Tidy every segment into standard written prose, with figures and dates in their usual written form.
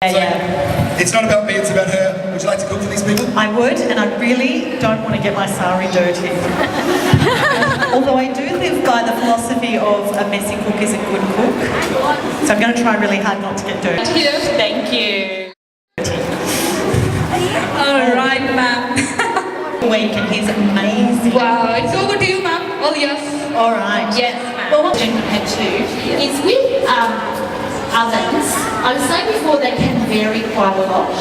Yeah. It's not about me, it's about her. Would you like to cook for these people? I would, and I really don't want to get my sari dirty. Although I do live by the philosophy of a messy cook is a good cook. So I'm going to try really hard not to get dirty. Thank you. All right, ma'am. Week and he's amazing. Wow, it's over to you, ma'am. Oh, yes. All right. Yes, ma'am. Well, what I had too is with ovens, I was saying before they can vary quite a lot.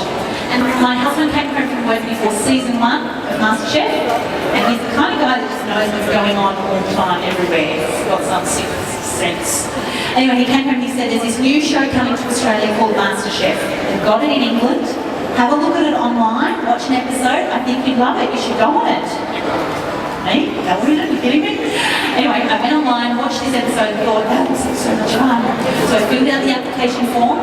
And my husband came home from work before season 1 of MasterChef, and he's the kind of guy that just knows what's going on all the time, everywhere. He's got some sixth sense. Anyway, he came home and he said, there's this new show coming to Australia called MasterChef. They've got it in England. Have a look at it online, watch an episode. I think you'd love it. You should go on it. Me? Are you kidding me? Anyway, I went online, watched this episode and thought, that was so much fun. So I filled out the application form,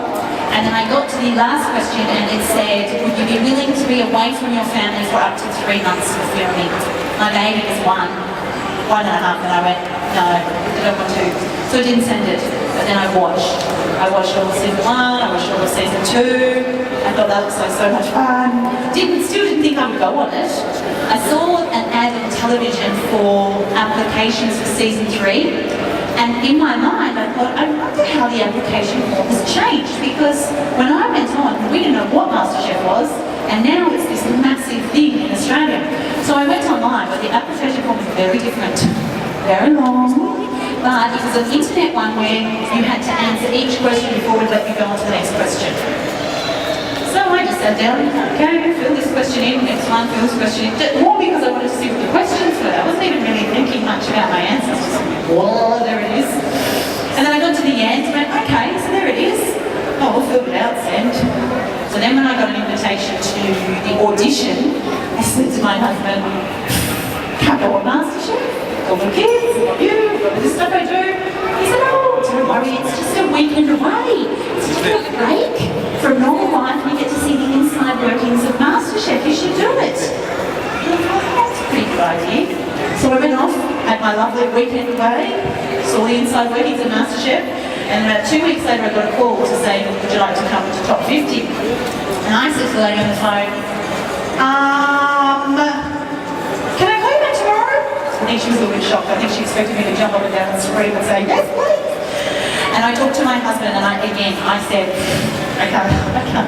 and then I got to the last question and it said, would you be willing to be away from your family for up to 3 months for filming? My baby was 1.5, and I went, no, I don't want to. So I didn't send it, but then I watched. I watched all of season 1, I watched all of season 2. I thought that looks like so much fun. Still didn't think I would go on it. I saw an ad on television for applications for season 3, and in my mind I thought, I wonder how the application form has changed, because when I went on, we didn't know what MasterChef was, and now it's this massive thing in Australia. So I went online, but the application form was very different. Very long, but it was an internet one where you had to answer each question before we let you go on to the next question. So I just sat down, okay, fill this question in, next one, fill this question in. More because I wanted to see what the questions were. I wasn't even really thinking much about my answers. Just like, whoa, there it is. And then I got to the end and went, okay, so there it is. Oh, we'll fill it out, send. So then when I got an invitation to the audition, I said to my husband, can't go on MasterChef. Got the kids, got you, got this stuff I do. He said, oh, don't worry, it's just a weekend away. It's just a break from normal life and you get to see the inside workings of MasterChef. You should do it. And I thought, that's a pretty good idea. So I went off, had my lovely weekend away, saw the inside workings of MasterChef, and about 2 weeks later I got a call to say, would you like to come to top 50? And I said to the lady on the phone, can I call you back tomorrow? I think she was a little bit shocked. I think she expected me to jump up and down and scream and say, yes, please. And I talked to my husband and I said, I can't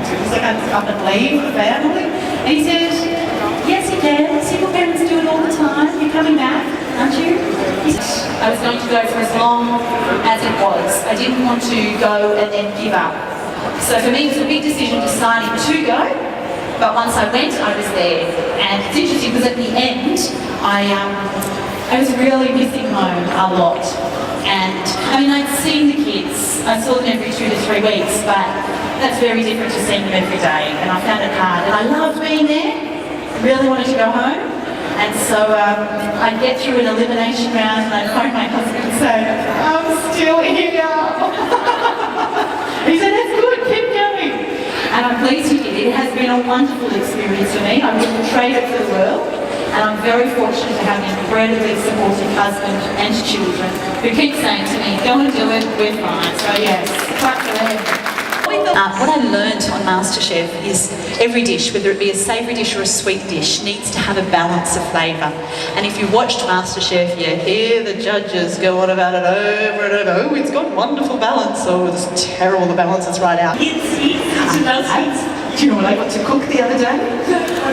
do this. I can't just up and leave the family. And he said, yes, you can. Single parents do it all the time. You're coming back, aren't you? He said, I was going to go for as long as it was. I didn't want to go and then give up. So for me, it was a big decision deciding to go. But once I went, I was there. And it's interesting because at the end, I was really missing home a lot. And I mean, I'd seen the kids. I saw them every 2 to 3 weeks, but that's very different to seeing them every day. And I found it hard. And I loved being there. I really wanted to go home. And so I'd get through an elimination round and I'd phone my husband and say, I'm still here. He said, that's good, keep going. And I'm pleased you did. It has been a wonderful experience for me. I wouldn't trade it for the world. And I'm very fortunate to have an incredibly supportive husband and children who keep saying to me, go and do it, we're fine. So yes, clap for them. What I learned on MasterChef is every dish, whether it be a savoury dish or a sweet dish, needs to have a balance of flavour. And if you watched MasterChef, you hear the judges go on about it over and over. Oh, it's got wonderful balance. Oh, it's terrible, the balance is right out. Do you know what I got to cook the other day?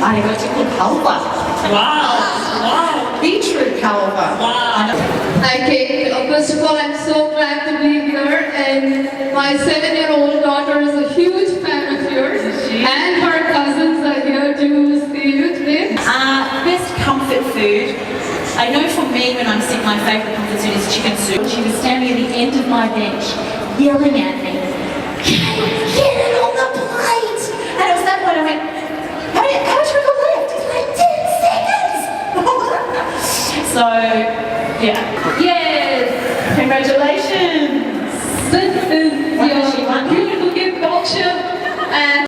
I got to cook halva. Wow. Beetroot halva. Wow. Okay, first of all, I'm so glad to be here, and my 7-year-old daughter is a huge fan of yours, and her cousins are here to see you today. Best comfort food. I know for me when I'm sick, my favourite comfort food is chicken soup. She was standing at the end of my bench, yelling at me, get it on the plate! And it was that point I went, how much we got left? It's like 10 seconds! So, yeah. Yes! Congratulations! This is your beautiful gift voucher, and